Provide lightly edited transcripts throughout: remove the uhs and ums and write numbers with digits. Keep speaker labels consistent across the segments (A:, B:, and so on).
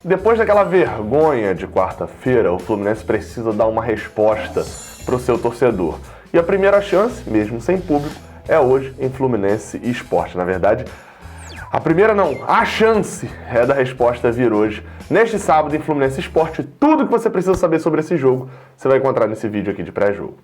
A: Depois daquela vergonha de quarta-feira, o Fluminense precisa dar uma resposta para o seu torcedor. E a primeira chance, mesmo sem público, é hoje em Fluminense e Sport. Na verdade, a chance é da resposta vir hoje, neste sábado em Fluminense e Sport. Tudo que você precisa saber sobre esse jogo, você vai encontrar nesse vídeo aqui de pré-jogo.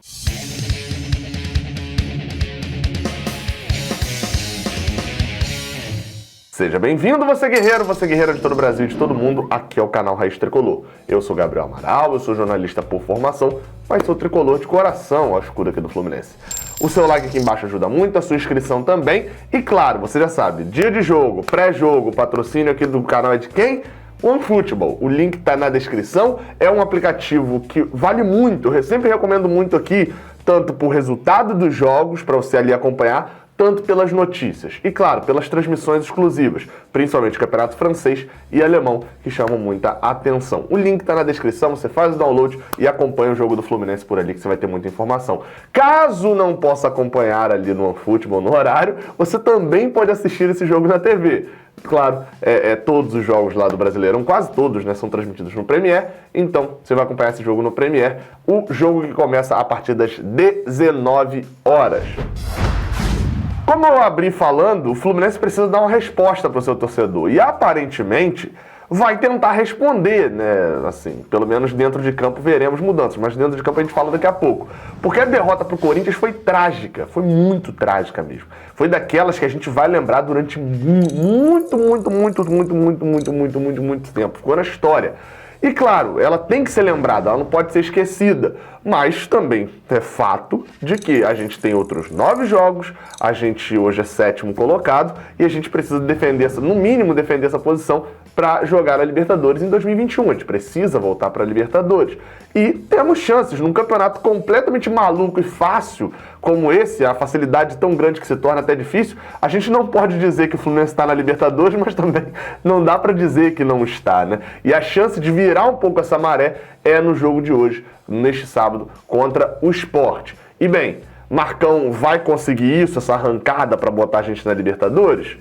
A: Seja bem-vindo, você guerreira de todo o Brasil e de todo mundo. Aqui é o canal Raiz Tricolor. Eu sou Gabriel Amaral, eu sou jornalista por formação, mas sou tricolor de coração ao escudo aqui do Fluminense. O seu like aqui embaixo ajuda muito, a sua inscrição também. E claro, você já sabe, dia de jogo, pré-jogo, patrocínio aqui do canal é de quem? OneFootball. O link tá na descrição. É um aplicativo que vale muito, eu sempre recomendo muito aqui, tanto por resultado dos jogos, para você ali acompanhar, tanto pelas notícias e, claro, pelas transmissões exclusivas, principalmente campeonato francês e alemão, que chamam muita atenção. O link está na descrição, você faz o download e acompanha o jogo do Fluminense por ali, que você vai ter muita informação. Caso não possa acompanhar ali no OneFootball no horário, você também pode assistir esse jogo na TV. Claro, todos os jogos lá do Brasileirão, quase todos, né, são transmitidos no Premiere, então você vai acompanhar esse jogo no Premiere, o jogo que começa a partir das 19 horas. Como eu abri falando, o Fluminense precisa dar uma resposta para o seu torcedor e aparentemente vai tentar responder, né? Assim, pelo menos dentro de campo veremos mudanças, mas dentro de campo a gente fala daqui a pouco. Porque a derrota para o Corinthians foi trágica, foi muito trágica mesmo. Foi daquelas que a gente vai lembrar durante muito tempo. Ficou na história. E claro, ela tem que ser lembrada, ela não pode ser esquecida. Mas também é fato de que a gente tem outros 9 jogos, a gente hoje é 7º colocado e a gente precisa defender, no mínimo defender essa posição para jogar a Libertadores em 2021. A gente precisa voltar para a Libertadores. E temos chances num campeonato completamente maluco e fácil como esse, a facilidade tão grande que se torna até difícil. A gente não pode dizer que o Fluminense está na Libertadores, mas também não dá para dizer que não está, né? E a chance de virar um pouco essa maré é no jogo de hoje, neste sábado, contra o Sport. E bem, Marcão vai conseguir isso, essa arrancada para botar a gente na Libertadores?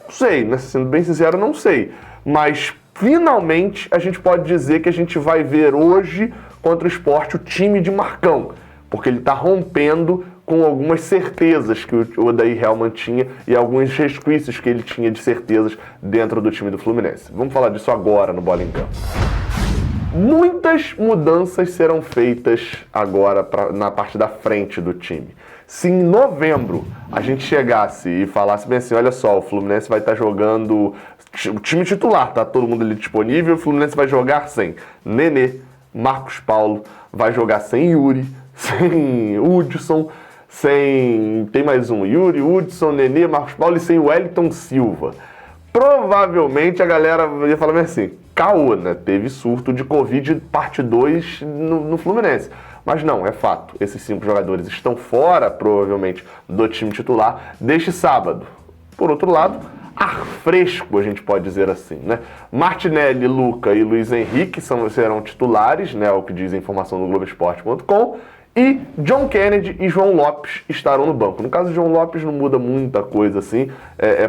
A: Não sei, né? Sendo bem sincero, não sei. Mas finalmente a gente pode dizer que a gente vai ver hoje contra o Sport o time de Marcão, porque ele está rompendo com algumas certezas que o Odair Hellmann tinha e alguns resquícios que ele tinha de certezas dentro do time do Fluminense. Vamos falar disso agora no Bola em Campo. Muitas mudanças serão feitas agora na parte da frente do time. Se em novembro a gente chegasse e falasse bem assim, olha só, o Fluminense vai estar jogando o time titular, tá todo mundo ali disponível, o Fluminense vai jogar sem Nenê, Marcos Paulo, vai jogar sem Yuri, sem Hudson, tem mais um, Yuri, Hudson, Nenê, Marcos Paulo e sem Wellington Silva. Provavelmente a galera ia falar bem assim, caô, né? Teve surto de Covid parte 2 no Fluminense. Mas não, é fato. Esses 5 jogadores estão fora, provavelmente, do time titular deste sábado. Por outro lado, ar fresco, a gente pode dizer assim, né? Martinelli, Luca e Luiz Henrique serão titulares, né? O que diz a informação do Globoesporte.com. E John Kennedy e João Lopes estarão no banco. No caso de João Lopes não muda muita coisa assim,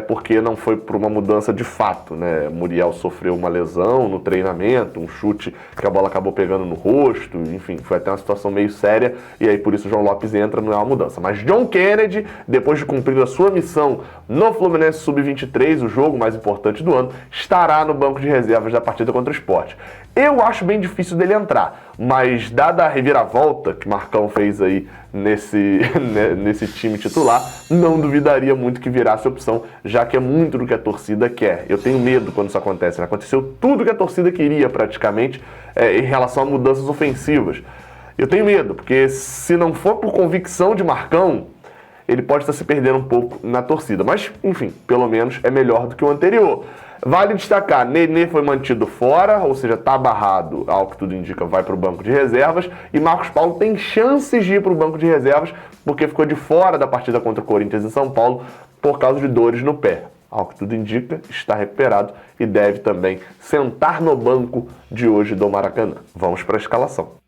A: porque não foi por uma mudança de fato, né? Muriel sofreu uma lesão no treinamento, um chute que a bola acabou pegando no rosto, enfim, foi até uma situação meio séria, e aí por isso João Lopes entra, não é uma mudança. Mas John Kennedy, depois de cumprir a sua missão no Fluminense Sub-23, o jogo mais importante do ano, estará no banco de reservas da partida contra o Sport. Eu acho bem difícil dele entrar, mas dada a reviravolta que Marcão fez aí nesse time titular, não duvidaria muito que virasse opção, já que é muito do que a torcida quer. Eu tenho medo quando isso acontece, né? Aconteceu tudo que a torcida queria praticamente em relação a mudanças ofensivas. Eu tenho medo, porque se não for por convicção de Marcão, ele pode estar se perdendo um pouco na torcida. Mas, enfim, pelo menos é melhor do que o anterior. Vale destacar, Nenê foi mantido fora, ou seja, está barrado, ao que tudo indica, vai para o banco de reservas, e Marcos Paulo tem chances de ir para o banco de reservas, porque ficou de fora da partida contra o Corinthians em São Paulo, por causa de dores no pé. Ao que tudo indica, está recuperado e deve também sentar no banco de hoje do Maracanã. Vamos para a escalação.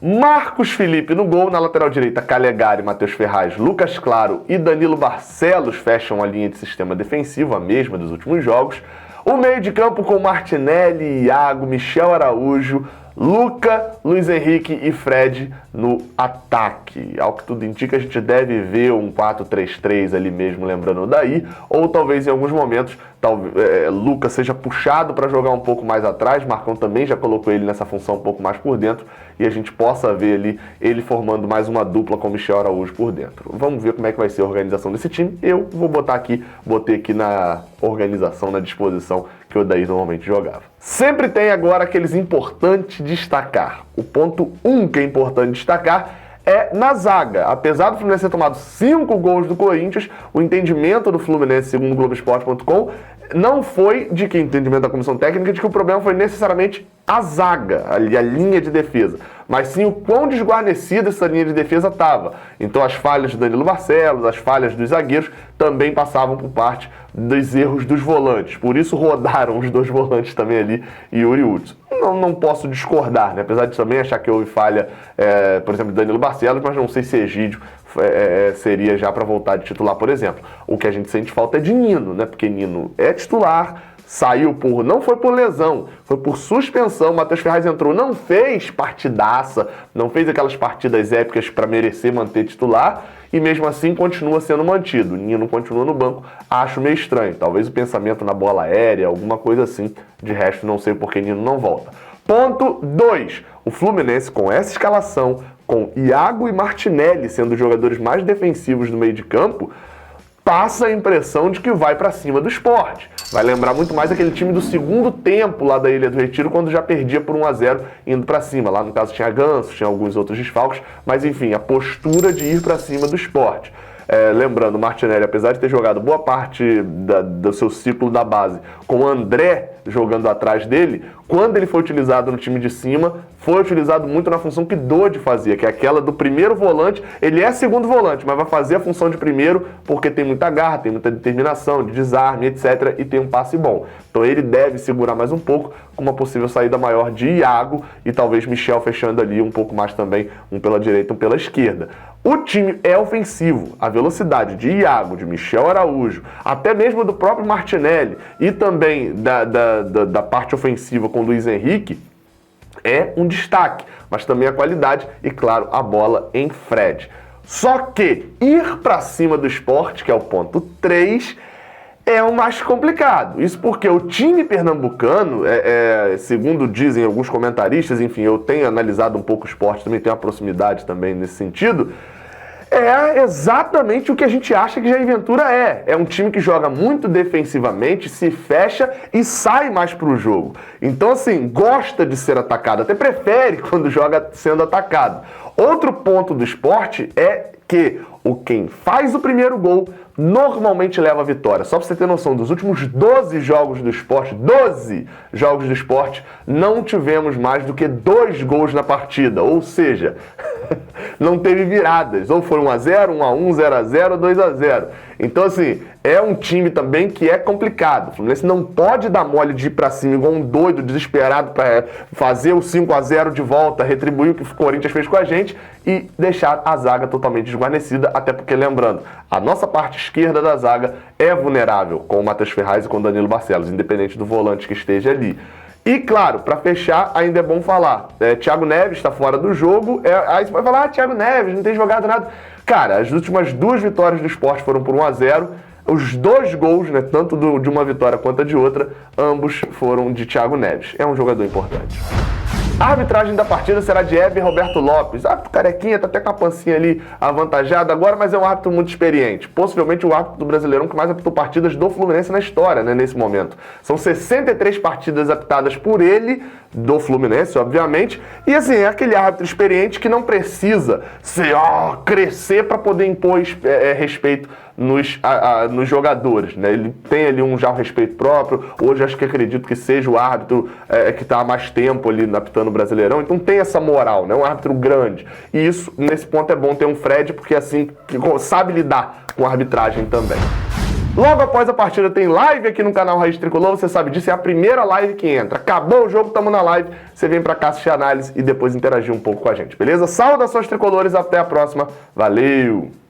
A: Marcos Felipe no gol, na lateral direita Calegari, Matheus Ferraz, Lucas Claro e Danilo Barcelos fecham a linha de sistema defensivo, a mesma dos últimos jogos. O meio de campo com Martinelli, Iago, Michel Araújo, Luca, Luiz Henrique e Fred no ataque. Ao que tudo indica, a gente deve ver um 4-3-3 ali mesmo, lembrando daí, ou talvez em alguns momentos Luca seja puxado para jogar um pouco mais atrás. Marcão também já colocou ele nessa função um pouco mais por dentro, e a gente possa ver ali ele formando mais uma dupla com Michel Araújo por dentro. Vamos ver como é que vai ser a organização desse time. Eu vou botei aqui na organização, na disposição que o Odair normalmente jogava. Sempre tem agora aqueles importantes destacar. O ponto 1 que é importante destacar é na zaga. Apesar do Fluminense ter tomado 5 gols do Corinthians, o entendimento do Fluminense, segundo o Globoesporte.com, não foi de que entendimento da comissão técnica, de que o problema foi necessariamente a zaga, a linha de defesa, mas sim o quão desguarnecida essa linha de defesa estava. Então as falhas do Danilo Barcelos, as falhas dos zagueiros também passavam por parte dos erros dos volantes. Por isso rodaram os 2 volantes também ali, Yuri e Hudson. Não posso discordar, né? Apesar de também achar que houve falha, por exemplo, do Danilo Barcelos, mas não sei se Egídio seria já para voltar de titular, por exemplo. O que a gente sente falta é de Nino, né? Porque Nino é titular, saiu não foi por lesão, foi por suspensão. Matheus Ferraz entrou, não fez partidaça, não fez aquelas partidas épicas para merecer manter titular, e mesmo assim continua sendo mantido. Nino continua no banco, acho meio estranho. Talvez o pensamento na bola aérea, alguma coisa assim. De resto, não sei por que Nino não volta. Ponto 2. O Fluminense, com essa escalação, com Iago e Martinelli sendo os jogadores mais defensivos do meio de campo, passa a impressão de que vai para cima do Sport. Vai lembrar muito mais aquele time do segundo tempo lá da Ilha do Retiro, quando já perdia por 1-0 indo para cima. Lá no caso tinha Ganso, tinha alguns outros desfalques, mas enfim, a postura de ir para cima do Sport. Lembrando, o Martinelli, apesar de ter jogado boa parte do seu ciclo da base com o André jogando atrás dele, quando ele foi utilizado no time de cima, foi utilizado muito na função que Dodi fazia, que é aquela do primeiro volante. Ele é segundo volante, mas vai fazer a função de primeiro porque tem muita garra, tem muita determinação, de desarme, etc. e tem um passe bom. Então ele deve segurar mais um pouco, com uma possível saída maior de Iago e talvez Michel fechando ali um pouco mais também, um pela direita, um pela esquerda. O time é ofensivo. A velocidade de Iago, de Michel Araújo, até mesmo do próprio Martinelli e também da parte ofensiva com Luiz Henrique é um destaque, mas também a qualidade e, claro, a bola em Fred. Só que ir para cima do Sport, que é o ponto 3, é o mais complicado. Isso porque o time pernambucano, segundo dizem alguns comentaristas, enfim, eu tenho analisado um pouco o Sport, também tenho uma proximidade também nesse sentido, é exatamente o que a gente acha que Jair Ventura é. É um time que joga muito defensivamente, se fecha e sai mais pro jogo. Então, assim, gosta de ser atacado, até prefere quando joga sendo atacado. Outro ponto do Sport é que quem faz o primeiro gol normalmente leva a vitória. Só pra você ter noção, dos últimos 12 jogos do Sport, 12 jogos do Sport, não tivemos mais do que 2 gols na partida. Ou seja, não teve viradas. Ou foi 1-0, 1-1, 0-0, 2-0. Então, assim, é um time também que é complicado. O Fluminense não pode dar mole de ir pra cima igual um doido, desesperado, para fazer o 5-0 de volta, retribuir o que o Corinthians fez com a gente e deixar a zaga totalmente desguarnecida, até porque, lembrando, a nossa parte esquerda da zaga é vulnerável com o Matheus Ferraz e com o Danilo Barcelos, independente do volante que esteja ali. E, claro, para fechar, ainda é bom falar, Thiago Neves está fora do jogo, aí você vai falar, Thiago Neves não tem jogado nada. Cara, as últimas 2 vitórias do Sport foram por 1-0, os 2 gols, né, tanto de uma vitória quanto a de outra, ambos foram de Thiago Neves. É um jogador importante. A arbitragem da partida será de Heber Roberto Lopes. O carequinha tá até com a pancinha ali avantajada agora, mas é um árbitro muito experiente. Possivelmente o árbitro do Brasileirão que mais apitou partidas do Fluminense na história, né, nesse momento. São 63 partidas apitadas por ele, do Fluminense, obviamente. E assim, é aquele árbitro experiente que não precisa crescer para poder impor respeito nos jogadores, né? Ele tem ali um respeito próprio. Hoje acho que acredito que seja o árbitro que está há mais tempo ali apitando o Brasileirão, então tem essa moral, né? Um árbitro grande. E isso, nesse ponto, é bom ter um Fred, porque assim, sabe lidar com a arbitragem também. Logo após a partida tem live aqui no canal Raiz Tricolor, você sabe disso, é a primeira live que entra. Acabou o jogo, tamo na live, você vem pra cá assistir a análise e depois interagir um pouco com a gente, beleza? Saudações tricolores, até a próxima, valeu!